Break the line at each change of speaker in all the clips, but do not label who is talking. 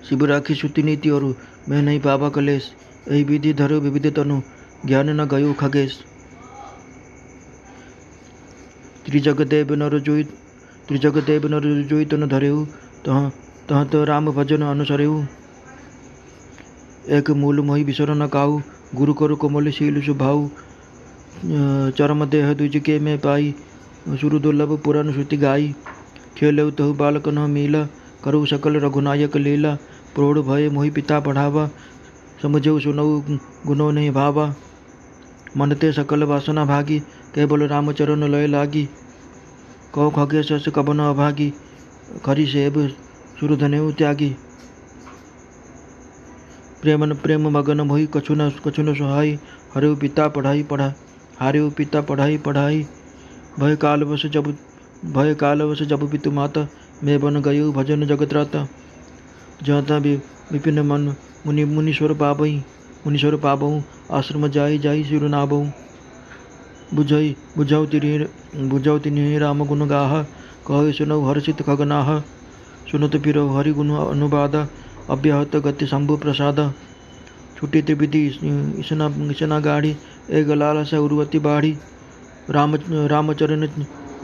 शिव राखी श्रुति नीति और मैं नहीं पावा कलेश। यही विधि धरो विविध तनु ज्ञान न गयो खगेश। त्रिजगदेव नर जोई तनु धरेऊ तह तह तो राम भजन अनुसरेऊ। एक मूल मोहि बिसर न काऊ गुरु करु कोमल शील सुभाऊ। चरम देह द्विज के में पाई सुर दुर्लभ पुराण श्रुति गाई। खेलऊ तहु बालक न मीला करु सकल रघुनायक लीला। प्रौढ़ भय मोहि पिता पढ़ावा समझऊ सुनऊ गुनो नहीं भावा। मनते सकल वासना भागी केवल रामचरण लय लागी। कौ खगेश अस कबन अभागी खरी सेब सुरधनेऊ त्यागी। प्रेम मगन मोहि कछु न सुहाई हरेऊ पिता पढ़ाई पढ़ाई। भय कालवश जब पितु माता मैं बन गयो भजन जगत राता। जहाँ विपिन मन मुनीश्वर पाबहु आश्रम जाई सिर नाबहु। बुझाऊ तिन्हि राम गुण गाहा कह सुनऊ हर्षित खगनाहा। सुनत फिरऊ हरि गुण अनुवाद अव्याहत गति शंभु प्रसाद। छुटी त्रिविधि इसना गाढ़ी एक लालसा उर्वती बाढ़ी। रामचरण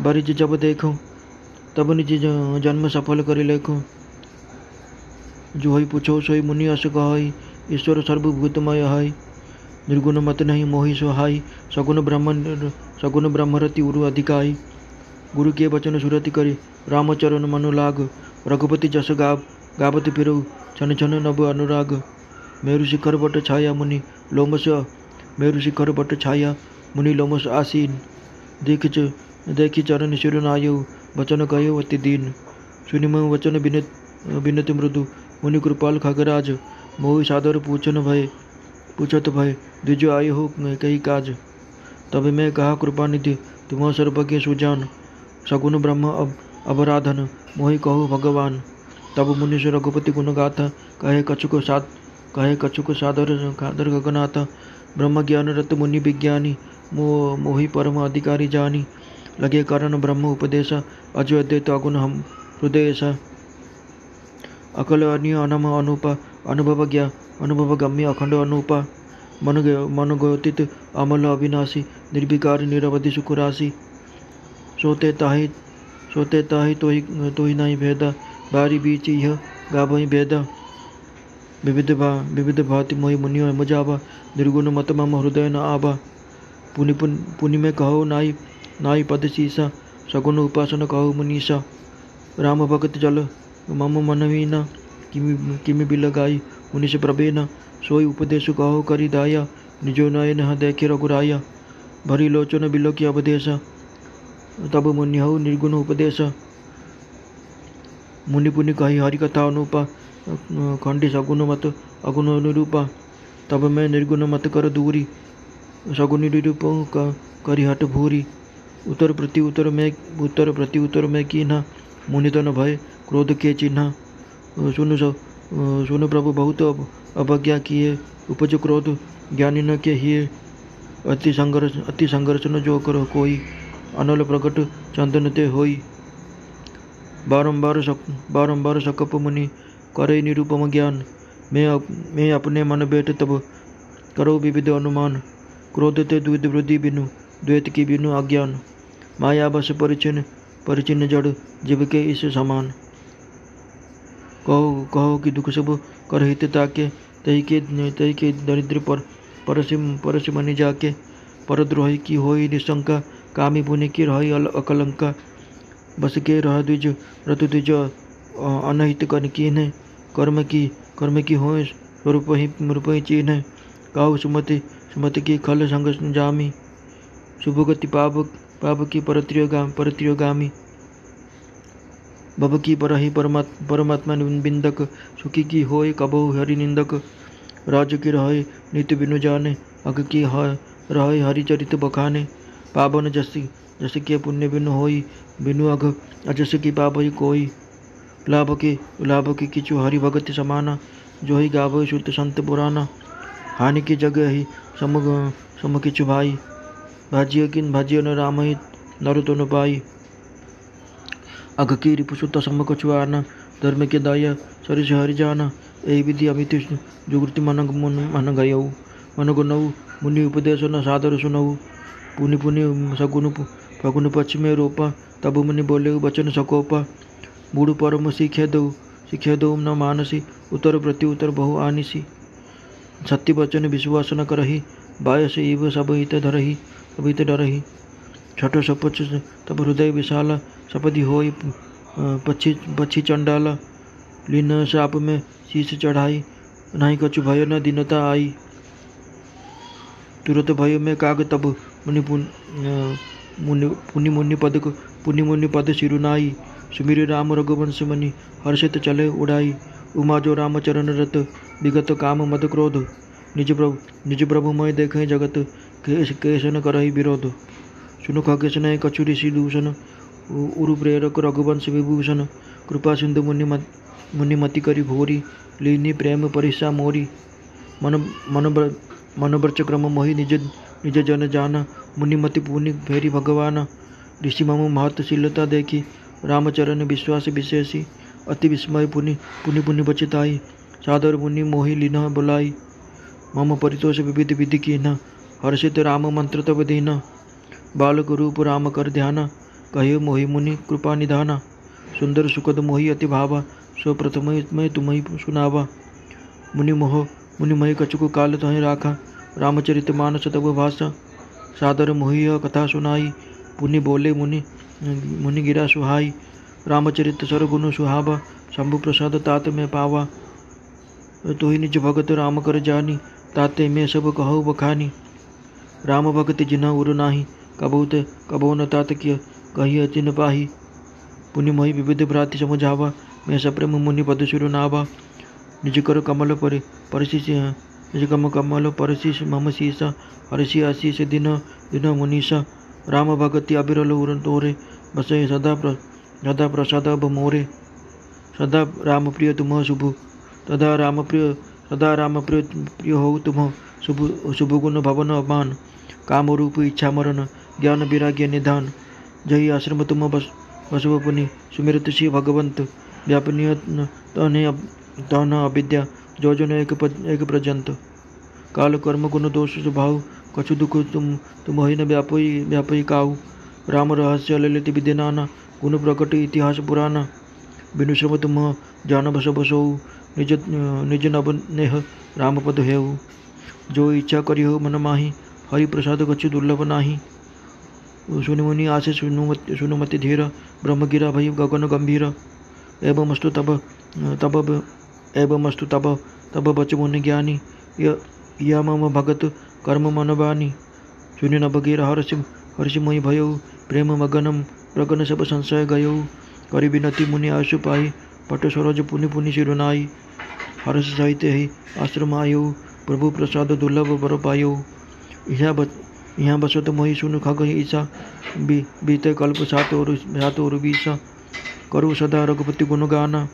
बरिज जब देखो तब निज जन्म सफल कर लेखो। जो ही पूछो सोई मुनि अस कहई ईश्वर सर्वभूतमय है। निर्गुण मत नहीं मोहि सोहाई सगुण ब्रह्मरति उरु अधिकाई। गुरु के वचन सुरति करी रामचरण मनु लाग। रघुपति जस गावत फिरऊ छन छन नभ अनुराग। मेरु शिखर बट छाया मुनि लोमस आसीन। देखी चरण शिर नायऊ वचन कहो अति दीन। सुनिम वचन बिनति मृदु मुनि कृपाल खगराज। मोहि सादर पूछत भय द्विज आय हो कही काज। तब मैं कहा कृपा निधि तुम सर्वज्ञ सुजान। सगुण ब्रह्म अवराधन मोहि कहो भगवान। तब मुनीश रघुपति गुण गाथा कहे कछुक सादर गगनाथा। ब्रह्म ज्ञान रत मुनि विज्ञानी मोहि परम अधिकारी जानी। लगे कारण ब्रह्म उपदेशा अजो अद्वैत अगुण हम हृदयसा। अकल अन्य अनम अनुपा अनुभव गम्य अखंड अनुपा। मन गोतित अमल अविनाशी निर्विकार निरवधि सुख राशि। सोते ताहि तोहि नहीं भेदा बारी बीच यह गावहि भेदा। विविध भांति मोहि मुनि मुझावा निर्गुण मत मम हृदय न आवा। पुनि में कहो नाई पद शीसा सगुण उपासन कहो मुनीसा। राम भगत जल मम मन वीना किमि बिल गाई मुनिष प्रभेना। सोई उपदेश कहो करि दाया निजो नयन देखे रघुराया। भरी लोचन बिलो की अवदेशा तब मुनि हऊ निर्गुण उपदेशा। मुनि पुनि कही हरि कथा अनुपा खंडी सगुण मत अगुण निरूपा। तब मैं निर्गुण मत कर दूरी सगुण निरूप करि हट भूरी। उत्तर प्रति उत्तर में कीन्हा मुनि तन भय क्रोध के चिन्हा। सुन प्रभु बहुत अवज्ञा किए उपज क्रोध ज्ञानी न के हिए। अति संघर्ष न जो करो कोई अनल प्रकट चंदन ते होई। बारंबार सकप मुनि करे निरूपम ज्ञान। मैं अपने मन बैठ तब करो विविध अनुमान। क्रोध ते द्विध वृद्धि बिनु द्वैत की बिनु अज्ञान। माया बस परिचिन जड़ जीव के इस समान। कहो कि दुख सब कर हित ताके तही के दरिद्र परस मनि जाके। परद्रोही की होई निशंका कामी पुनि की रही अकलंका। बस के रह द्विज रतु द्विज अनहित कर कीन्ह। कर्म की होय स्वरूप ही चिन्ह। काहु सुमति की खल संग जामी। शुभ गति पाप की परत्रियोगामी। भव की परहि परमात्मा बिंदक। सुखी की होय कबहु हरि निंदक। राज की रहे नित्य बिनु जाने अग की रहे हरि चरित बखाने। पावन जस के पुण्य बिनु होई बिनु अघ अजस की पावई कोई। लाभ की किचु हरि भगति समाना जो ही गावो शुद्ध संत पुराना। हानि की जगह ही सम किचु भाई भाजियो न राम ही नरु तो न पाई। अघ की रिपुसुत सम कछु आना धर्म के दाया सरिष हरि जाना। यही विधि अमित जुगृति मन गयऊ मन गुनऊ मुनि उपदेश न सादर सुनऊ पुनि पुनि सगुन फगुन पक्ष में रोपा तब मुनि बोले वचन सकोपा बूढ़ परम शिक्षा दो न मानसी उत्तर प्रति उत्तर बहु आनिसी सत्य वचन विश्वास न करही बायस इव सब हित डरही छठ सपच तब हृदय विशाला सपदि होई पक्षी चंडाला लीन साप में शीश चढ़ाई नहीं कछु भय न दीनता आई तुरत भय में काग तब पुनि मुनि पद सिरुनाई सुमिर राम रघुवंश मनि हर्षित चले उड़ाई उमा जो राम चरण रत विगत काम मद क्रोध निज प्रभु मय देखें जगत केशन करहि विरोध सुनु खगेश नय कछु ऋषि दूषण उरु प्रेरक रघुवंश विभूषण कृपा सिंधु मुनिमति करि भोरी लीनी प्रेम परिसा मोरी मनोव्रच क्रम मोहि निज जन जाना मुनिमति पुनि फेरी भगवान ऋषि मम महत्शीलता देखी रामचरण विश्वास विशेषी अति विस्मय पुनि बचिताई सादर मुनि मोहि लीन बुलाई मम परितोष विविध विधि कीन हर्षित राम मंत्र तब दीन बालक रूप राम कर ध्यान कहे मोहि मुनि कृपा निधाना सुंदर सुखद मोहि अति भावा सो प्रथम मैं तुम्हें सुनावा मुनि मय कछुक काल तहि राखा रामचरित मानस तब भाषा सादर मोहि कथा सुनाई पुनि बोले मुनि गिरा सुहाई रामचरित सरगुण सुहावा शंभु प्रसाद तात में पावा तो ही निज भगत राम कर जानी ताते में सब कहो बखानी राम भगत जिन्हा उर नाही कबो न तात किय कही चिन पाही पुनि मोहि विविध भ्राति समझावा मैं सप्रेम मुनि पद सिरुनावा निज कर कमल परशिष मम शीसा हर्षि आशीष दिन मुनीसा राम भगति अबिरल उर तोरे बसे सदा प्रसाद अब मोरे सदा राम प्रिय तुम शुभ सदा राम प्रिय हो तुम शुभ गुण भवन अमान काम रूप इच्छा मरण ज्ञान विराग्य निधान जही आश्रम तुम बसव पुनि सुमिरत श्री भगवंत व्यापनीय तन अविद्या जो जन एक प्रजंत काल कर्म गुण दोष स्वभाव कछु दुख तुम ही न व्यापी काऊ राम रहस्य ललित विद्य नाना गुण प्रकट इतिहास पुराना बिनु श्रम तुम जान बसो निज नव नेह राम पद हेऊ जो इच्छा करी हो मन माही हरि प्रसाद कछु दुर्लभ नाही सुनि मुनि आसे सुनुमति धीर ब्रह्मगिरा भई गगन गंभीर एवमस्तु तब बच मुनि ज्ञानी या मम भगत कर्म मनवानी सुनि नभगीर हर्षि मोहि भयो प्रेम मगनम प्रगन सब संशय गयो करि विनति मुनि आशु पाई पट सरोज पुनि सिरुनाई हर्ष सहित ही आश्रम आयो प्रभु प्रसाद दुर्लभ बर पायो यहाँ बसत मोहि सुन खग ईसा बीते कल्प सात और बीसा करु सदा रघुपति गुण गाना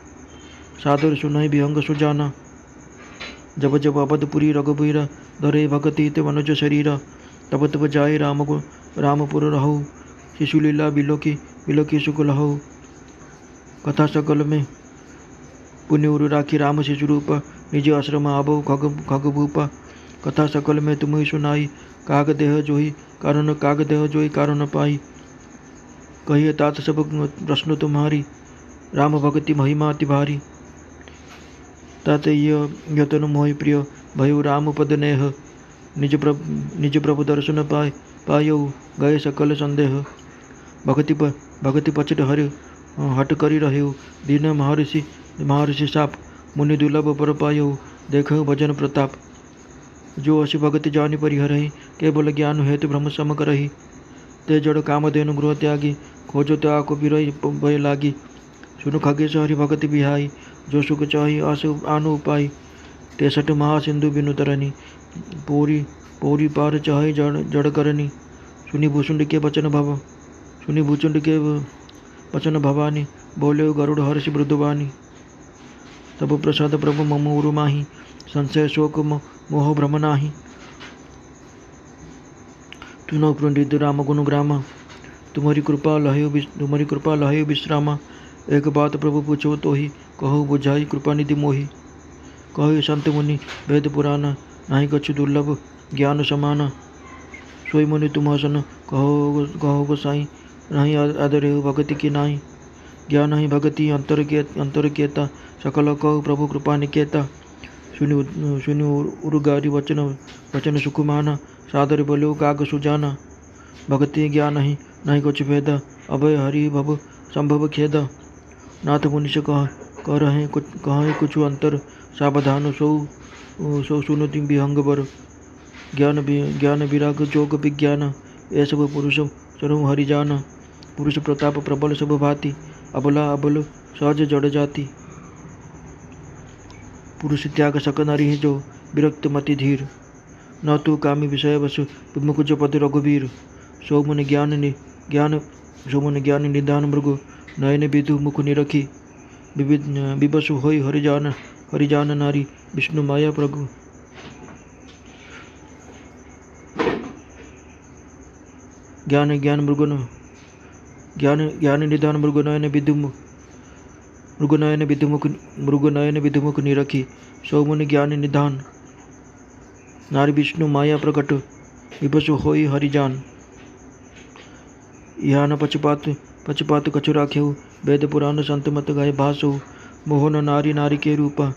सादर सुनहि विहंग सुजाना जब अवधपुरी रघुबीर धरे भगति ते मनुज शरीर तब जाय रामपुर रहु शिशुलीला बिलोकी सुख लहु कथा सकल में पुण्य उरु राखी राम शिशु रूप निज आश्रम आबो खग भूपा कथा सकल में तुम ही सुनाई काग देह जोई कारण पाई कहिए तात सब प्रश्न तुम्हारी राम भगति महिमा अति भारी तात यतन मोहि प्रिय भयो राम पद नेह निज प्रभु दर्शन पायो गए सकल संदेह भगति पचट हट करी रहो दीन महर्षि साप मुनि दुर्लभ पर पायो देखो भजन प्रताप जो असी भगति जानि परिहरहि केवल ज्ञान हेतु ब्रह्म सम करहि ते जड़ कामधेनु गृह त्यागी खोजो त्याग बिरहि भय लागी सुनु खगेश हरि भगति बिहाई जो सुख चाही आनु उपाय 63 महासिंधु बिनु तरनी पौरी पार चाहे जड़ करनी सुनि भूषुंड के वचन भवानी बोले गरुड़ हर्षि मृदुवानी तब प्रसाद प्रभु मम उरु माही संशय शोक मोह भ्रम नाही तुनो पुंडित राम गुण ग्रामा तुम्हारी कृपा लहयो विश्रामा एक बात प्रभु पूछो तो ही कहो बुझाई कृपा निधि मोही कह संत मुनि वेद पुराण नहीं कछु दुर्लभ ज्ञान समान सोई मुनि तुम हसन कहो गोसाई नहीं आदरे भगति की नाही ज्ञान ही भगति अंतर केता सकल कहो प्रभु कृपा निकेता सुनि उरुगारी वचन सुकुमाना सादर बोलो काग सुजाना भगति ज्ञान ही नहीं कुछ भेद अभय हरि भव संभव खेद नाथ मुनि से कह रहे कुछ अंतर सावधान सौ सुनति विहंग बर ज्ञान विराग जोग विज्ञान ये सब पुरुष सर्व हरि जान पुरुष प्रताप प्रबल सब भांति अबल सहज जड़ जाति पुरुष त्याग सक नारी जो विरक्त मति धीर न तू कामी विषय वसु विमुख जो पद रघुवीर सौमुनि ज्ञान निदान मृगु नयन विदु मुख निरखी विवसु होई हरिजान नारी विष्णु माया प्रभु ज्ञान निदान मृगुनयन विदुमुख निरखी सौमुनि ज्ञान निधान नारी विष्णु माया प्रकट विवसु होई हरिजान यहाँ न पक्षपात कछु राखेहु वेद पुराण संत मत गाय भासु मोहन नारी के रूपा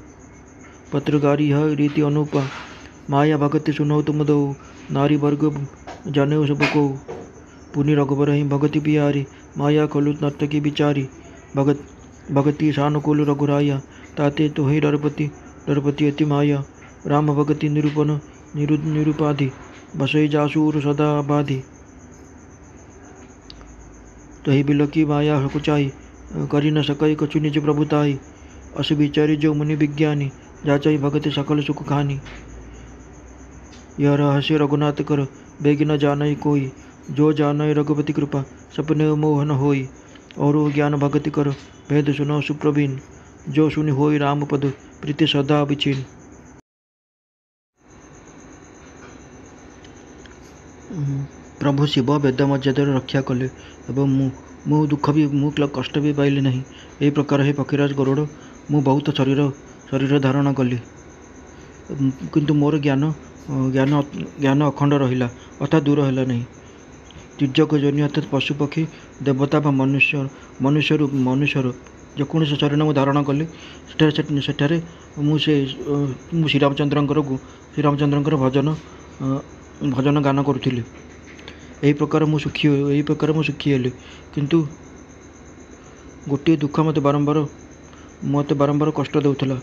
पत्रगारी है रीति अनुपा माया भगति सुनो तुम दो नारी वर्ग जाने सब को पुनि रघुबर ही भगति पियारी माया खलु नर्तकी बिचारी भगति सानुकूल रघुराया ताते तो ही डरपति अति माया राम भगति निरूपाधि बसई जासूर सदा बाधि तही बिलकी माया कुचाई करी न सकई कछु निज प्रभुताई अस विचारी जो मुनि विज्ञानी जाचाई भगति सकल सुख खानी यह रहस्य रघुनाथ कर बेग न जानई कोई जो जानई रघुपति कृपा सपने मोहन होई और ज्ञान भगति कर भेद सुनो सुप्रवीण जो सुनि होई राम पद प्रीति सदा विचीन। प्रभु शिव वेद मर्यादार रक्षा कले एवं मु दुख भी मु कष्ट भी पाइली नहीं। यही प्रकार हे पक्षीराज गरुड़ मु बहुत शरीर धारण कली किंतु मोर ज्ञान अखंड रहिला अर्थात दूर है नहीं। तिर्यक जोनि अर्थात पशु पक्षी देवता व मनुष्य जेकोसी शरीर मुझे धारण कली सेठारे मु श्रीरामचंद्र भजन गान करुली। यही प्रकार मु सुखी हेली किंतु गोटे दुख मत बारंबार कष्ट देउथला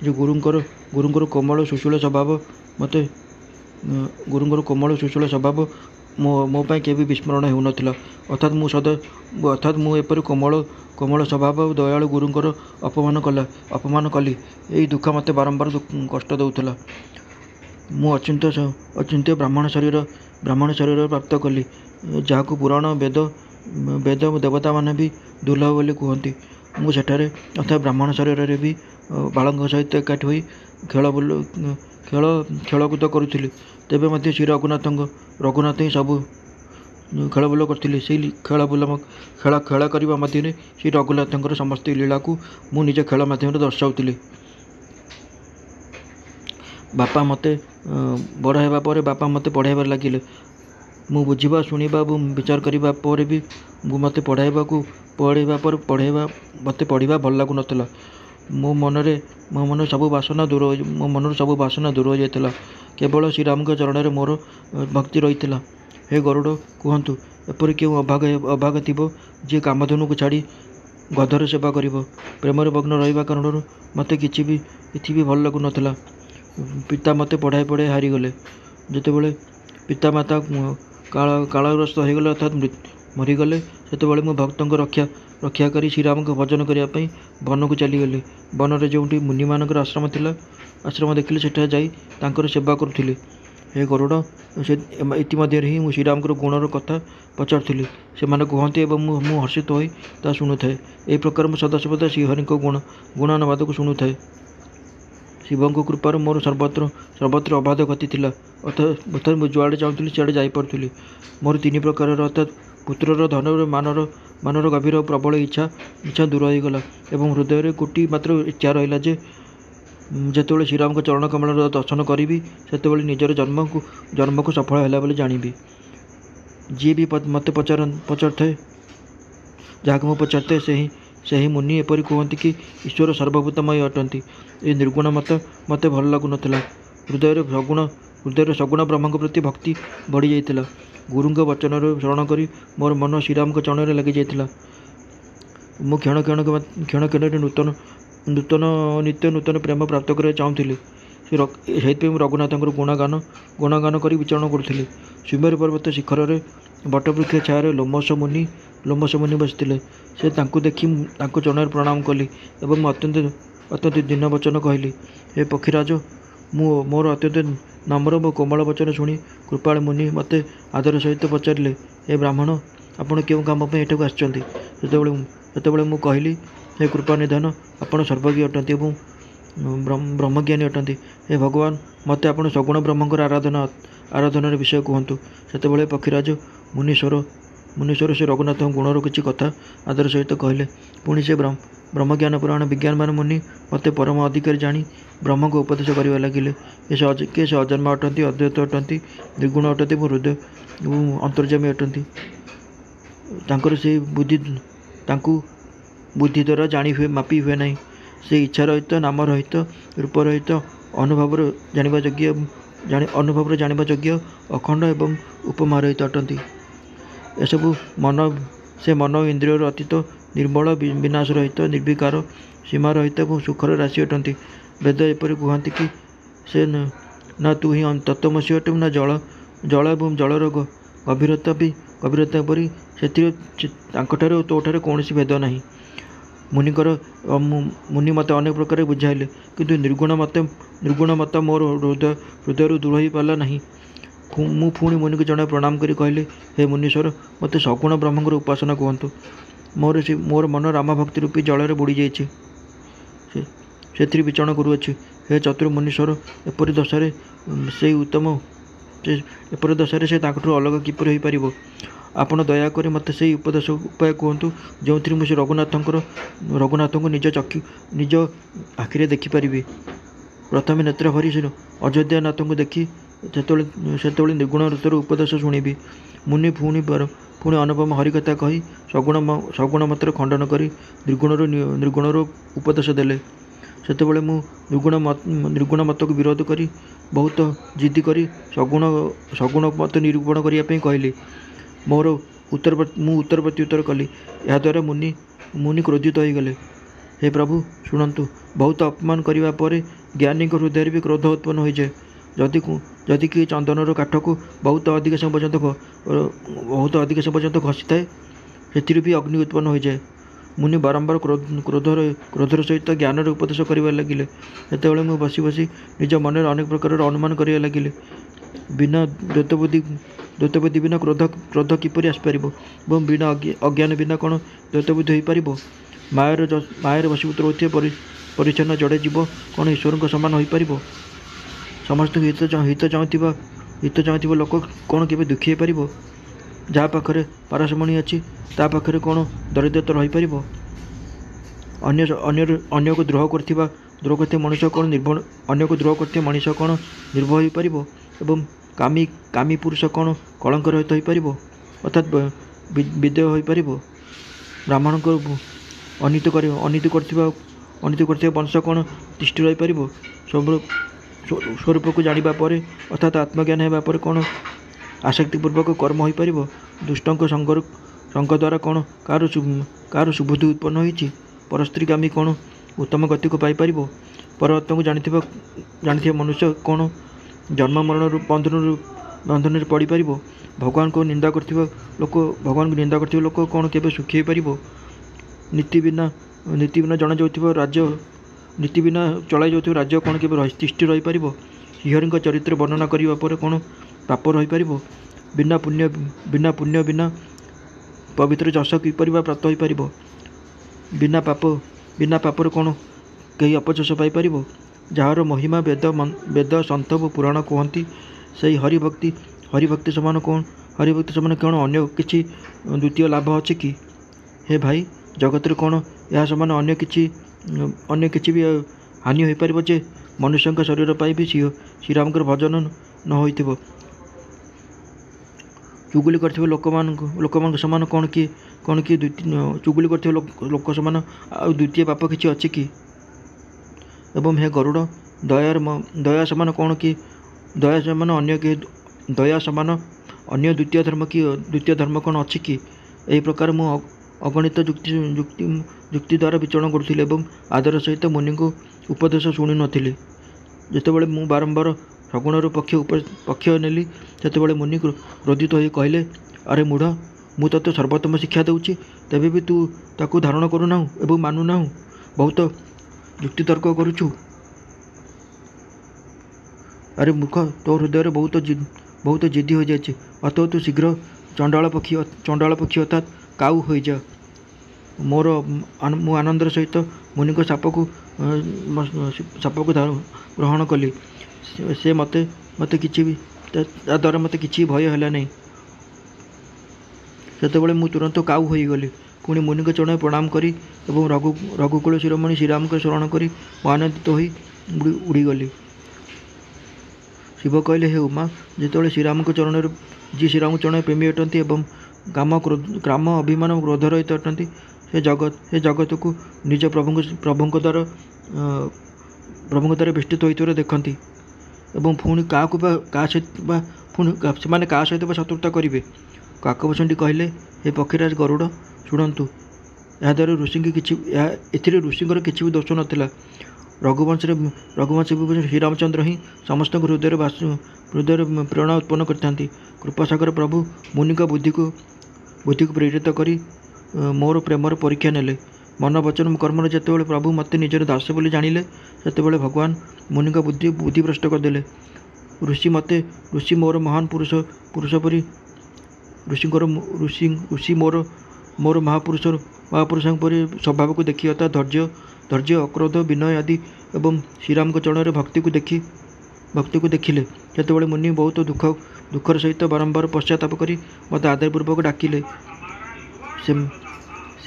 जो गुरुंकर कोमल सुशील स्वभाव मत मो पाई केबी विस्मरण हो नथिला अर्थात मु एपरि कोमल स्वभाव दयालु गुरुंकर अपमान कली यही दुख मत बारंबार कष्ट देउथला। मु अचिंत्य ब्राह्मण शरीर प्राप्त कली जहाँ पुराण वेद देवता माने भी दुर्लभ बोली कहती। मु सेठारे अर्थात ब्राह्मण शरीर भी बालक सहित एकाठी होई खेलकूद करुली। तेबे मध्य श्री रघुनाथ ही सब खेलबुल करथिले। सेही खेल करबा मध्य श्री रघुनाथंकर समस्त लीला को मु निज खेल माध्यम दर्शाउथिली। बापा मते बड़ हेबा पर बापा मते पढ़ाइबार लगिले। मु बुझिबा शुणिबा विचार करबा पर भी मते पढ़ाइबा भल लागु नथला। मो मन सब वासना दूर हो जाइतिला। केवल श्रीराम के चरण में मोर भक्ति रही। हे गरुड़ कहतु एपरि क्यों अभाग थी जी कामधेनु को छाड़ी गधर सेवा कर प्रेमर मग्न रहा कारण मत कि भी भल लगु नथला। पिता मते पढ़ाई हारीगले जितेबाला पिता माता कालग्रस्त हो गले अर्थात मरीगले से मो भक्त रक्षा करी श्रीराम को भजन करने वन को चलीगली। वन में जो मुनिमान आश्रम थिला आश्रम देखिले सेठा जाई तांकर सेवा करुथिले। हे गरुड़ से इतिमध्य ही मु श्रीराम गुणर कथा पचारुली से कहते मु हर्षित होई ता शुणु थाए। यही प्रकार मु सदासर्वदा श्रीहरि गुणानुवाद को शुणु थाए। शिव कृपार मोर सर्वत्र अबाध गति थिला अर्थात मुझे जुआड़े चाहूली सियाड़े जापी। मोर तीन प्रकार अर्थात पुत्रर धनर मानर गभीर प्रबल इच्छा दूर हो गला एवं हृदय गोटी मात्र इच्छा रहा जे ଯେତେବେଳେ ଶ୍ରୀରାମଙ୍କ ଚରଣ କମଳର ଦର୍ଶନ କରିବି ସେତେବେଳେ ନିଜର ଜନ୍ମକୁ ସଫଳ ହେଲା ବୋଲି ଜାଣିବି। ଯିଏ ବି ମୋତେ ପଚାରିଥାଏ, ଯାହାକୁ ମୁଁ ପଚାରିଥାଏ, ସେହି ମୁନି ଏପରି କୁହନ୍ତି କି ଈଶ୍ୱର ସର୍ବଭୂତମୟ ଅଟନ୍ତି। ଏହି ନିର୍ଗୁଣ ମତ ମୋତେ ଭଲ ଲାଗୁନଥିଲା। ହୃଦୟରେ ସଗୁଣ ବ୍ରହ୍ମଙ୍କ ପ୍ରତି ଭକ୍ତି ବଢ଼ିଯାଇଥିଲା। ଗୁରୁଙ୍କ ବଚନର ଶରଣ କରି ମୋର ମନ ଶ୍ରୀରାମଙ୍କ ଚରଣରେ ଲାଗିଯାଇଥିଲା। ମୁଁ କ୍ଷଣରେ ନିତ୍ୟ ନୂତନ ପ୍ରେମ ପ୍ରାପ୍ତ କରିବାକୁ ଚାହୁଁଥିଲି। ସେଇଥିପାଇଁ ମୁଁ ରଘୁନାଥଙ୍କର ଗୁଣଗାନ କରି ବିଚରଣ କରୁଥିଲି। ସୁମେରୁ ପର୍ବତ ଶିଖରରେ ବଟବୃକ୍ଷ ଛାୟାରେ ଲୋମସ ମୁନି ବସିଥିଲେ। ସେ ତାଙ୍କୁ ଦେଖି ତାଙ୍କ ଚରଣରେ ପ୍ରଣାମ କଲି ଏବଂ ଅତ୍ୟନ୍ତ ଦୀନ ବଚନ କହିଲି, ହେ ପକ୍ଷୀରାଜ, ମୋର ଅତ୍ୟନ୍ତ ନମ୍ର ଓ କୋମଳ ବଚନ ଶୁଣି କୃପାଳ ମୁନି ମୋତେ ଆଦର ସହିତ ପଚାରିଲେ, ହେ ବ୍ରାହ୍ମଣ, ଆପଣ କେଉଁ କାମ ପାଇଁ ଏଠାକୁ ଆସିଛନ୍ତି? ସେତେବେଳେ ମୁଁ କହିଲି, ହେ କୃପାନିଧାନ, ଆପଣ ସର୍ବଜ୍ଞ ଅଟନ୍ତି ଏବଂ ବ୍ରହ୍ମଜ୍ଞାନୀ ଅଟନ୍ତି। ହେ ଭଗବାନ, ମୋତେ ଆପଣ ସଗୁଣ ବ୍ରହ୍ମଙ୍କର ଆରାଧନାର ବିଷୟ କୁହନ୍ତୁ। ସେତେବେଳେ ପକ୍ଷୀରାଜ ମୁନୀଶ୍ୱର ସେ ରଘୁନାଥଙ୍କ ଗୁଣର କିଛି କଥା ଆଦର ସହିତ କହିଲେ। ପୁଣି ସେ ବ୍ରହ୍ମଜ୍ଞାନ ପୁରାଣ ବିଜ୍ଞାନମାନ ମୁନି ମୋତେ ପରମ ଅଧିକାରୀ ଜାଣି ବ୍ରହ୍ମଙ୍କୁ ଉପଦେଶ କରିବା ଲାଗିଲେ। ସେ ଅଜନ୍ମା ଅଟନ୍ତି, ଅଦ୍ୱୈତ ଅଟନ୍ତି, ନିର୍ଗୁଣ ଅଟନ୍ତି ଏବଂ ହୃଦୟ ଏବଂ ଅନ୍ତର୍ଯ୍ୟାମୀ ଅଟନ୍ତି। ତାଙ୍କୁ ବୁଦ୍ଧି ଦ୍ୱାରା ମାପି ହୁଏ ନାହିଁ। ସେ ଇଚ୍ଛା ରହିତ, ନାମ ରହିତ, ରୂପ ରହିତ, ଅନୁଭବରେ ଜାଣିବା ଯୋଗ୍ୟ, ଅଖଣ୍ଡ ଏବଂ ଉପମା ରହିତ ଅଟନ୍ତି। ସେ ମନ ଓ ଇନ୍ଦ୍ରିୟର ଅତୀତ, ନିର୍ମଳ, ବିନାଶ ରହିତ, ନିର୍ବିକାର, ସୀମା ରହିତ ଏବଂ ସୁଖର ରାଶି ଅଟନ୍ତି। ବେଦ ଏପରି କୁହନ୍ତି କି ସେ ନା ତୁ ହିଁ ତତ୍ତ୍ୱମସି ଅଟୁ, ନା ଜଳ ଏବଂ ଜଳର ଗଭୀରତା ପରି ସେଥିରେ ତାଙ୍କଠାରେ ଓ ତୋଠାରେ କୌଣସି ଭେଦ ନାହିଁ। ମୁନି ମୋତେ ଅନେକ ପ୍ରକାର ବୁଝାଇଲେ, କିନ୍ତୁ ନିର୍ଗୁଣ ମତ ମୋର ହୃଦୟରୁ ଦୂର ହୋଇପାରିଲା ନାହିଁ। ମୁଁ ପୁଣି ମୁନିକୁ ଜଣାଇ ପ୍ରଣାମ କରି କହିଲି, ହେ ମୁନୀଶ୍ୱର, ମୋତେ ସଗୁଣ ବ୍ରହ୍ମଙ୍କର ଉପାସନା କୁହନ୍ତୁ। ମୋର ମନ ରାମଭକ୍ତି ରୂପୀ ଜଳରେ ବୁଡ଼ିଯାଇଛି, ସେଥିରେ ବିଚରଣ କରୁଅଛି। ହେ ଚତୁର ମୁନୀଶ୍ୱର, ଏପରି ଦଶାରେ ସେ ତାଙ୍କଠାରୁ ଅଲଗା କିପରି ହୋଇପାରିବ? ଆପଣ ଦୟାକରି ମୋତେ ସେହି ଉପାୟ କୁହନ୍ତୁ, ଯେଉଁଥିରେ ମୁଁ ସେ ରଘୁନାଥଙ୍କୁ ନିଜ ଆଖିରେ ଦେଖିପାରିବି। ପ୍ରଥମେ ନେତ୍ର ଭରି ଅଯୋଧ୍ୟାନାଥଙ୍କୁ ଦେଖି ସେତେବେଳେ ନିର୍ଗୁଣ ରୂପର ଉପଦେଶ ଶୁଣିବି। ମୁନି ପୁଣି ଅନୁପମ ହରିକଥା କହି ସଗୁଣ ମତର ଖଣ୍ଡନ କରି ନିର୍ଗୁଣର ଉପଦେଶ ଦେଲେ। ସେତେବେଳେ ମୁଁ ନିର୍ଗୁଣ ମତକୁ ବିରୋଧ କରି ବହୁତ ଜିଦି କରି ସଗୁଣ ମତ ନିରୂପଣ କରିବା ପାଇଁ କହିଲି। ମୁଁ ଉତ୍ତର ପ୍ରତ୍ୟୁତ୍ତର କଲି। ଏହାଦ୍ୱାରା ମୁନି କ୍ରୋଧିତ ହୋଇଗଲେ। ହେ ପ୍ରଭୁ, ଶୁଣନ୍ତୁ, ବହୁତ ଅପମାନ କରିବା ପରେ ଜ୍ଞାନୀଙ୍କ ହୃଦୟରେ ବି କ୍ରୋଧ ଉତ୍ପନ୍ନ ହୋଇଯାଏ। ଯଦି କି ଚନ୍ଦନର କାଠକୁ ବହୁତ ଅଧିକ ସମୟ ପର୍ଯ୍ୟନ୍ତ ଘଷିଥାଏ, ସେଥିରୁ ବି ଅଗ୍ନି ଉତ୍ପନ୍ନ ହୋଇଯାଏ। ମୁନି ବାରମ୍ବାର କ୍ରୋଧର ସହିତ ଜ୍ଞାନର ଉପଦେଶ କରିବା ଲାଗିଲେ। ସେତେବେଳେ ମୁଁ ବସି ନିଜ ମନରେ ଅନେକ ପ୍ରକାରର ଅନୁମାନ କରିବା ଲାଗିଲି। ବିନା ଦ୍ୱୈତବୁଦ୍ଧି ବିନା କ୍ରୋଧ କିପରି ଆସିପାରିବ ଏବଂ ବିନା ଅଜ୍ଞାନ ବିନା କ'ଣ ଦ୍ୱୈତବୁଦ୍ଧି ହୋଇପାରିବ? ମାୟାର ବଶୀଭୂତ ହେଉଥିବା ପରିଚ୍ଛନ୍ନ ଜଡ଼ ଜୀବ କ'ଣ ଈଶ୍ୱରଙ୍କ ସମାନ ହୋଇପାରିବ? ସମସ୍ତଙ୍କୁ ହିତ ଚାହୁଁଥିବା ଲୋକ କ'ଣ କେବେ ଦୁଃଖୀ ହୋଇପାରିବ? ଯାହା ପାଖରେ ପାରସମଣି ଅଛି, ତା ପାଖରେ କ'ଣ ଦରିଦ୍ରତା ରହିପାରିବ? ଅନ୍ୟକୁ ଦ୍ରୋହ କରୁଥିବା ମଣିଷ କ'ଣ ନିର୍ଭୟ ହୋଇପାରିବ? ଏବଂ କାମୀ ପୁରୁଷ କ'ଣ କଳଙ୍କ ରହିତ ହୋଇପାରିବ, ଅର୍ଥାତ୍ ବିଦେୟ ହୋଇପାରିବ? ବ୍ରାହ୍ମଣଙ୍କ ଅନୀତି କରୁଥିବା ବଂଶ କ'ଣ ତିଷ୍ଠି ରହିପାରିବ? ସ୍ୱରୂପକୁ ଜାଣିବା ପରେ, ଅର୍ଥାତ୍ ଆତ୍ମଜ୍ଞାନ ହେବା ପରେ କ'ଣ ଆସକ୍ତିପୂର୍ବକ କର୍ମ ହୋଇପାରିବ? ଦୁଷ୍ଟଙ୍କ ସଙ୍ଗ ଦ୍ୱାରା କ'ଣ କାହାର ସୁବୁଦ୍ଧି ଉତ୍ପନ୍ନ ହୋଇଛି? ପରସ୍ତ୍ରୀଗାମୀ କ'ଣ ଉତ୍ତମ ଗତିକୁ ପାଇପାରିବ? ପରମାତ୍ମାକୁ ଜାଣିଥିବା ମନୁଷ୍ୟ କ'ଣ ଜନ୍ମ ମରଣ ବନ୍ଧନରେ ପଡ଼ିପାରିବ? ଭଗବାନଙ୍କୁ ନିନ୍ଦା କରୁଥିବା ଲୋକ କ'ଣ କେବେ ସୁଖୀ ହୋଇପାରିବ? ନୀତି ବିନା ଚଳାଇ ଯାଉଥିବା ରାଜ୍ୟ କ'ଣ କେବେ ତିଷ୍ଠି ରହିପାରିବ? ଶ୍ରୀହରିଙ୍କ ଚରିତ୍ର ବର୍ଣ୍ଣନା କରିବା ପରେ କ'ଣ ପାପ ରହିପାରିବ? ବିନା ପୁଣ୍ୟ ବିନା ପବିତ୍ର ଯଶ କିପରି ବା ପ୍ରାପ୍ତ ହୋଇପାରିବ? ବିନା ପାପରେ କ'ଣ କେହି ଅପଯଶ ପାଇପାରିବ? ଯାହାର ମହିମା ବେଦ ସନ୍ଥ ଓ ପୁରାଣ କୁହନ୍ତି, ସେହି ହରିଭକ୍ତି ସମାନ କ'ଣ ଅନ୍ୟ କିଛି ଦ୍ୱିତୀୟ ଲାଭ ଅଛି କି? ହେ ଭାଇ, ଜଗତରେ କ'ଣ ଏହା ସମାନ ଅନ୍ୟ କିଛି ବି ହାନି ହୋଇପାରିବ ଯେ मनुष्य शरीर पाई भी श्रीराम भजन न होइथिबो। चुगुली करथिबे लोक समान कौन कि चुगुली करथिबे लोक समान आ द्वितीय पाप किछि अछि कि? एवं हे गरुड़ दया समान कौन कि दया समान अन्य द्वितीय धर्म कौन अछि कि? एही प्रकार मु अगणित जुक्ति द्वारा विचरण करुथिली एवं आदर सहित मुनि को उपदेश शुणी नथिली। जेतेबेले मु बारंबार सगुणर पक्ष नेली सेतेबेले मुनि क्रोधित होई कहले, अरे मूढ़, मु तते सर्वोत्तम शिक्षा देउछि, तेबे भी तू ताकू धारण करूनाहु एवं मानुनाहु, बहुत युक्तितर्क करुछु। अरे मूर्ख, तो हृदय बहुत जिद्दी हो जाए, अतः तू शीघ्र चंडाल पक्षी अर्थात काऊ हो जा। मु आनंदर सहित मुनि को साप को ग्रहण कली। से मते किछि भी द्वारा मते किछि भय हैला नहीं। सेतेबेले मु तुरंत काऊ हो गली। पुणी मुनि को चरण प्रणाम करी एवं रघुकुल शिरोमणि श्रीराम को शरण करी आनंदित होई उड़ीगली। शिव कहले, हे उमा, जितेबाला श्रीराम चरण प्रेमी अटंती एवं काम अभिमान क्रोध रहित अटंती, हे जगत को निज प्रभुଙ୍କ द्वारा बेष्टित होइतरे देखती एवं पुणी क्या सहित शत्रुता करेंगे। काकभूषणी कहले, हे पक्षीराज गरुड़, शुणु, याद्वारा ऋषिंकर किसी भी दोष नाला। रघुवंश श्रीरामचंद्र ही समस्त हृदय प्रेरणा उत्पन्न करते। कृपासागर प्रभु मुनि का बुद्धि को प्रेरित करी मोर प्रेमर परीक्षा नेले। मन वचन कर्म जितेबाला प्रभु मते निजर दास बोली जानिले, सेतेबाला भगवान मुनि का बुद्धि भ्रष्ट करदेले। ऋषि मोर महान पुरुष परी ऋषि मोर महापुरुषों परी स्वभाव को देखी, अर्थात धैर्य अक्रोध विनय आदि एवं श्रीराम को चरण भक्ति को देखिले। सेतेबाला मुनि बहुत दुखर सहित बारंबार पश्चाताप करी मत आदरपूर्वक डाकिले। से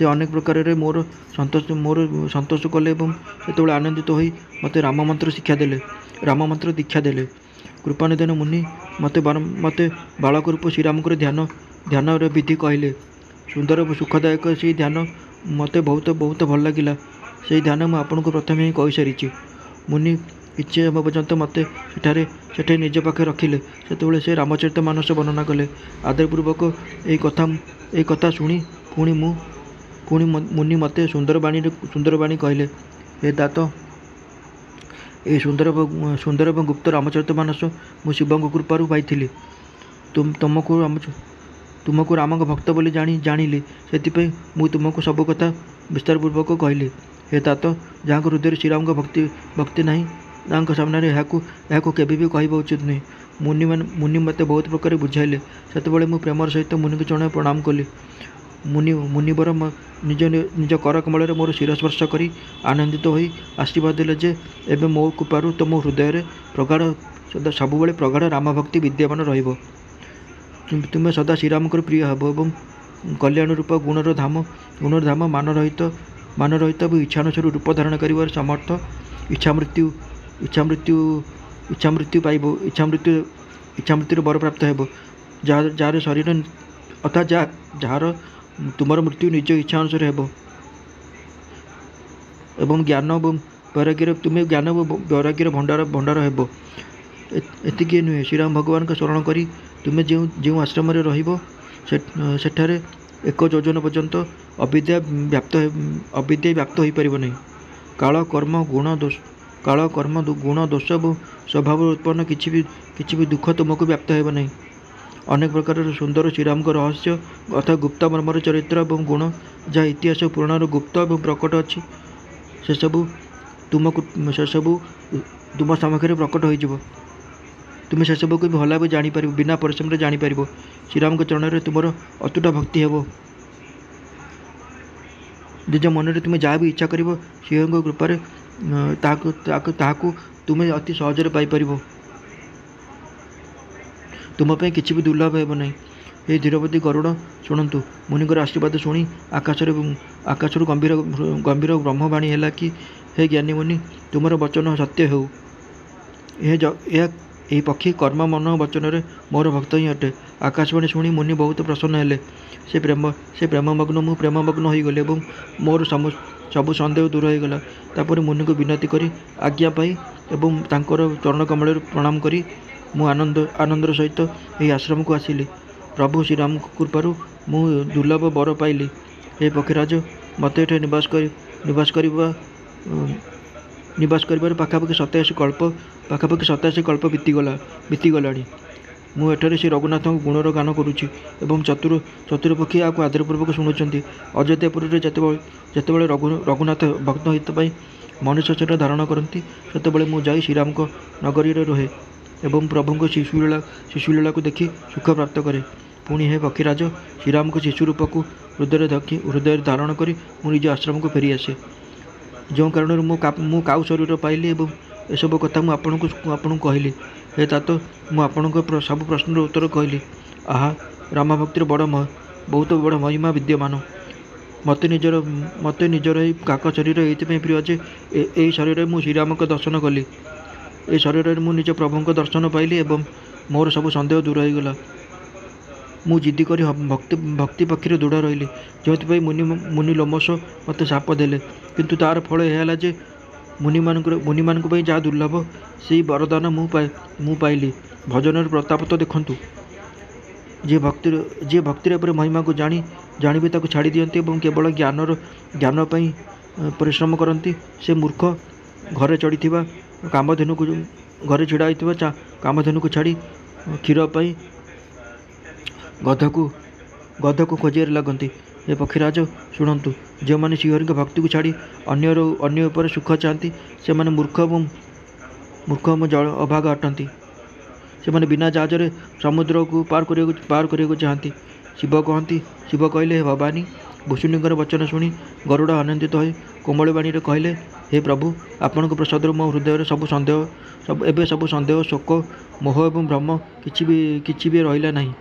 अनेक प्रकार मोर संतोष कले एवं सेतेबाला आनंदित होई मते राम मंत्र दीक्षा देले। कृपानिधन मुनि मते बालक रूप श्रीराम ध्यान विधि कहले। सुंदर और सुखदायक से ध्यान मते बहुत भल लगिला। से ध्यान मुझे आपन को प्रथम ही कही सारी। मुनि किछि समय पर्यंत मते सेठे निज पाखे रखिले। सेतेबेले से रामचरित मानस वर्णना कले। आदरपूर्वक एक कथा शुणी पुणी मुनि मते सुंदर बाणी कहले, हे तात, ए सुंदर और गुप्त रामचरित मानस मु शिव कृपारू पाई। तुमको राम भक्त बोली जानिली, से तुमको सब कथा विस्तारपूर्वक कहली। हे तात, जहाँ हृदय श्रीराम भक्ति नहीं, तांको सामने यहाँ केबे भी कहवा उचित नहीं। मुनि मते बहुत प्रकार बुझाइले। सेतेबेले मु प्रेमर सहित मुनि को चरण प्रणाम कली। मुनिवर निज कर कमल मोर शिरस्पर्श करी आनंदित होई आशीर्वाद देले जे एबे मो कृपारू तुम हृदय प्रगाढ़ सबुबले प्रगाढ़ राम भक्ति विद्यमान रहिबो। तुम्हें सदा श्रीराम प्रिय हेब एवं कल्याण रूप गुणर धाम मान रहित इच्छानुसार रूप धारण कर समर्थ। इच्छा मृत्यु पाइब। इच्छा मृत्यु बर प्राप्त हेब। जार शरीर अर्थात जार तुमर मृत्यु निज इच्छा अनुसार हेब। एवं ज्ञान वैराग्य तुम्हें ज्ञान और वैराग्यर भंडार हेब। एतिकी नुहे, श्रीराम भगवान का शरण करी तुम्हें जो आश्रम सेठारे 1 योजन पर्यंत अविद्या व्याप्त हो पार नहीं। काल कर्म गुण दोष और स्वभाव उत्पन्न किसी भी दुख तुमको व्याप्त हो नहीं। अनेक प्रकार सुंदर श्रीराम का रहस्य अर्थात गुप्त मर्मर चरित्र और गुण जहाँ इतिहास पुराण गुप्त और प्रकट अच्छी से सबू तुम सामग्री प्रकट हो। तुम्हें से सब को भी हला भी जापर बिना परिश्रम जापर। श्रीराम के चरण में तुम अतुट भक्ति हेब। निज मन में तुम्हें जहाँ भी इच्छा कर श्रीहरि कृपार तुम्हें अति सहजरे पाइपर। तुम्हें किसी भी दुर्लभ हेब नहीं। हे धीरवती गरुड़, शुणु, मुनिकर आशीर्वाद शुणी आकाशर गंभीर ब्रह्मवाणी है कि हे ज्ञानी मुनि, तुमर वचन सत्य हो। ଏହି ପକ୍ଷୀ କର୍ମ ମନ ବଚନରେ ମୋର ଭକ୍ତ ହିଁ ଅଟେ। ଆକାଶବାଣୀ ଶୁଣି ମୁନି ବହୁତ ପ୍ରସନ୍ନ ହେଲେ। ସେ ପ୍ରେମମଗ୍ନ, ମୁଁ ପ୍ରେମମଗ୍ନ ହୋଇଗଲି ଏବଂ ମୋର ସବୁ ସନ୍ଦେହ ଦୂର ହୋଇଗଲା। ତାପରେ ମୁନିଙ୍କୁ ବିନତି କରି ଆଜ୍ଞା ପାଇ ଏବଂ ତାଙ୍କର ଚରଣକମଳରେ ପ୍ରଣାମ କରି ମୁଁ ଆନନ୍ଦର ସହିତ ଏହି ଆଶ୍ରମକୁ ଆସିଲି। ପ୍ରଭୁ ଶ୍ରୀରାମଙ୍କ କୃପାରୁ ମୁଁ ଦୁର୍ଲଭ ବର ପାଇଲି। ହେ ପକ୍ଷୀରାଜ, ମୋତେ ଏଠାରେ ନିବାସ କରିବାରେ ପାଖାପାଖି 87 କଳ୍ପ ବିତିଗଲାଣି। ମୁଁ ଏଠାରେ ଶ୍ରୀ ରଘୁନାଥଙ୍କ ଗୁଣର ଗାନ କରୁଛି ଏବଂ ଚତୁରପକ୍ଷୀ ଏହାକୁ ଆଦରପୂର୍ବକ ଶୁଣୁଛନ୍ତି। ଅଯୋଧ୍ୟାପୁରୀରେ ଯେତେବେଳେ ରଘୁନାଥ ଭକ୍ତ ହିତ ପାଇଁ ମନୁଷ୍ୟ ଶରୀର ଧାରଣ କରନ୍ତି, ସେତେବେଳେ ମୁଁ ଯାଇ ଶ୍ରୀରାମଙ୍କ ନଗରୀରେ ରୁହେ ଏବଂ ପ୍ରଭୁଙ୍କ ଶିଶୁଲୀଳାକୁ ଦେଖି ସୁଖ ପ୍ରାପ୍ତ କରେ। ପୁଣି ହେ ପକ୍ଷୀରାଜ, ଶ୍ରୀରାମଙ୍କ ଶିଶୁ ରୂପକୁ ହୃଦୟରେ ଧାରଣ କରି ମୁଁ ନିଜ ଆଶ୍ରମକୁ ଫେରିଆସେ। ଯେଉଁ କାରଣରୁ ମୁଁ କାଉ ଶରୀର ପାଇଲି ଏବଂ ଏସବୁ କଥା ମୁଁ ଆପଣଙ୍କୁ କହିଲି। ହେ तात, ମୁଁ ଆପଣଙ୍କ ସବୁ ପ୍ରଶ୍ନର ଉତ୍ତର କହିଲି। ଆହା, ରାମଭକ୍ତିର ବହୁତ ବଡ଼ ମହିମା ବିଦ୍ୟମାନ। ମୋତେ ନିଜର ଏହି କାକ ଶରୀର ଏଇଥିପାଇଁ ପ୍ରିୟ ଯେ ଏହି ଶରୀରରେ ମୁଁ ଶ୍ରୀରାମଙ୍କ ଦର୍ଶନ କଲି। ଏହି ଶରୀରରେ ମୁଁ ନିଜ ପ୍ରଭୁଙ୍କ ଦର୍ଶନ ପାଇଲି ଏବଂ ମୋର ସବୁ ସନ୍ଦେହ ଦୂର ହୋଇଗଲା। ମୁଁ ଜିଦି କରି ଭକ୍ତି ପକ୍ଷରେ ଦୃଢ଼ ରହିଲି, ଯେଉଁଥିପାଇଁ ମୁନି ଲୋମଶ ମୋତେ ଶାପ ଦେଲେ। କିନ୍ତୁ ତାର ଫଳ ଏହା ହେଲା ଯେ ମୁନିମାନଙ୍କ ପାଇଁ ଯାହା ଦୁର୍ଲଭ, ସେହି ବରଦାନ ମୁଁ ପାଇଲି। ଭଜନର ପ୍ରତାପ ତ ଦେଖନ୍ତୁ। ଯିଏ ଭକ୍ତିର ଏପରି ମହିମାକୁ ଜାଣିବେ ତାକୁ ଛାଡ଼ି ଦିଅନ୍ତି ଏବଂ କେବଳ ଜ୍ଞାନ ପାଇଁ ପରିଶ୍ରମ କରନ୍ତି, ସେ ମୂର୍ଖ। ଘରେ ଛିଡ଼ା ହୋଇଥିବା କାମଧେନୁକୁ ଛାଡ଼ି କ୍ଷୀର ପାଇଁ ଗଧକୁ ଖୋଜିବାରେ ଲାଗନ୍ତି। ହେ ପକ୍ଷୀରାଜ, ଶୁଣନ୍ତୁ। ଯେଉଁମାନେ ଶ୍ରୀହରିଙ୍କ ଭକ୍ତିକୁ ଛାଡ଼ି ଅନ୍ୟ ଉପରେ ସୁଖ ଚାହାନ୍ତି, ସେମାନେ ମୂର୍ଖ ଏବଂ ଅଭାଗା ଅଟନ୍ତି। ସେମାନେ ବିନା ଜାହାଜରେ ସମୁଦ୍ରକୁ ପାର କରିବାକୁ ଚାହାନ୍ତି। ଶିବ କହିଲେ, ହେ ଭବାନୀ, ଭୂଷୁଣ୍ଡିଙ୍କର ବଚନ ଶୁଣି ଗରୁଡ଼ ଆନନ୍ଦିତ ହୋଇ କୋମଳ ବାଣୀରେ କହିଲେ, ହେ ପ୍ରଭୁ, ଆପଣଙ୍କ ପ୍ରସାଦରୁ ମୋ ହୃଦୟରେ ଏବେ ସବୁ ସନ୍ଦେହ, ଶୋକ, ମୋହ ଏବଂ ଭ୍ରମ କିଛି ବି ରହିଲା ନାହିଁ।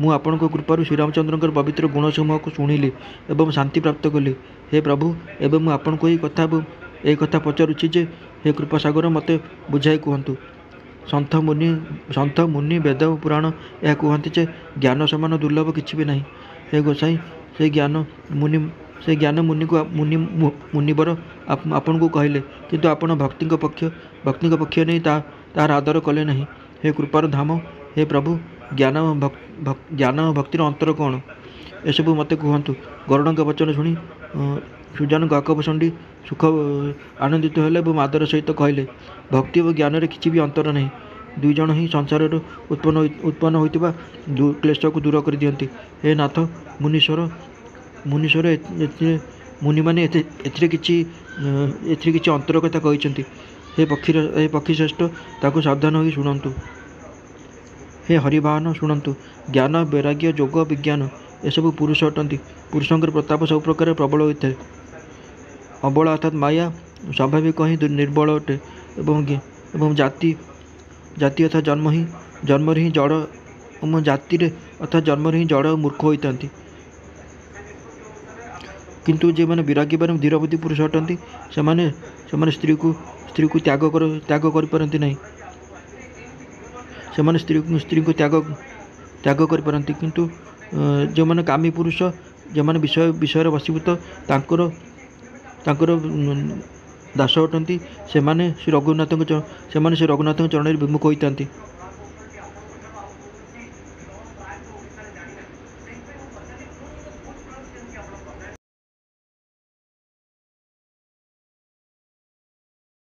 ମୁଁ ଆପଣଙ୍କ କୃପାରୁ ଶ୍ରୀରାମଚନ୍ଦ୍ରଙ୍କର ପବିତ୍ର ଗୁଣସମୂହକୁ ଶୁଣିଲି ଏବଂ ଶାନ୍ତି ପ୍ରାପ୍ତ କଲି। ହେ ପ୍ରଭୁ, ଏବେ ମୁଁ ଆପଣଙ୍କୁ ଏହି କଥା ପଚାରୁଛି ଯେ ହେ କୃପାସାଗର, ମୋତେ ବୁଝାଇ କୁହନ୍ତୁ। ସନ୍ଥ ମୁନି ବେଦ ଓ ପୁରାଣ ଏହା କୁହନ୍ତି ଯେ ଜ୍ଞାନ ସମାନ ଦୁର୍ଲଭ କିଛି ବି ନାହିଁ। ହେ ଗୋସାଇଁ, ସେ ଜ୍ଞାନ ମୁନିବର ଆପଣଙ୍କୁ କହିଲେ, କିନ୍ତୁ ଆପଣ ଭକ୍ତିଙ୍କ ପକ୍ଷ ନେଇ ତାହାର ଆଦର କଲେ ନାହିଁ। ହେ କୃପାର ଧାମ, ହେ ପ୍ରଭୁ, ଜ୍ଞାନ ଓ ଭକ୍ତିର ଅନ୍ତର କ'ଣ, ଏସବୁ ମୋତେ କୁହନ୍ତୁ। ଗରୁଡ଼ଙ୍କ ବଚନ ଶୁଣି ସୁଜାନ କାକଭୂଷୁଣ୍ଡି ଆନନ୍ଦିତ ହେଲେ ଏବଂ ଆଦର ସହିତ କହିଲେ, ଭକ୍ତି ଓ ଜ୍ଞାନରେ କିଛି ବି ଅନ୍ତର ନାହିଁ। ଦୁଇ ଜଣ ସଂସାରରୁ ଉତ୍ପନ୍ନ ହୋଇଥିବା କ୍ଲେଶକୁ ଦୂର କରିଦିଅନ୍ତି। ହେ ନାଥ ମୁନିମାନେ ଏଥିରେ କିଛି ଅନ୍ତର କଥା କହିଛନ୍ତି। ହେ ପକ୍ଷୀଶ୍ରେଷ୍ଠ, ତାକୁ ସାବଧାନ ହୋଇ ଶୁଣନ୍ତୁ। ହେ ହରିବାହନ, ଶୁଣନ୍ତୁ। ଜ୍ଞାନ, ବୈରାଗ୍ୟ, ଯୋଗ, ବିଜ୍ଞାନ ଏସବୁ ପୁରୁଷ ଅଟନ୍ତି। ପୁରୁଷଙ୍କର ପ୍ରତାପ ସବୁ ପ୍ରକାର ପ୍ରବଳ ହୋଇଥାଏ। ଅବଳ ଅର୍ଥାତ୍ ମାୟା ସ୍ୱାଭାବିକ ହିଁ ନିର୍ବଳ ଅଟେ ଏବଂ ଜାତି ଅର୍ଥାତ୍ ଜନ୍ମରେ ହିଁ ଜଡ଼ ଓ ମୂର୍ଖ ହୋଇଥାନ୍ତି। କିନ୍ତୁ ଯେଉଁମାନେ ବିରାଗୀ ଏବଂ ଧୀରବୁଦ୍ଧି ପୁରୁଷ ଅଟନ୍ତି, ସେମାନେ ସ୍ତ୍ରୀକୁ ତ୍ୟାଗ କରିପାରନ୍ତି ନାହିଁ। ସେମାନେ ସ୍ତ୍ରୀଙ୍କୁ ତ୍ୟାଗ କରିପାରନ୍ତି। କିନ୍ତୁ ଯେଉଁମାନେ କାମୀ ପୁରୁଷ, ଯେଉଁମାନେ ବିଷୟରେ ବଶୀଭୂତ, ତାଙ୍କର ଦାସ ଅଟନ୍ତି, ସେମାନେ ଶ୍ରୀ ରଘୁନାଥଙ୍କ ଚରଣରେ ବିମୁଖ ହୋଇଥାନ୍ତି।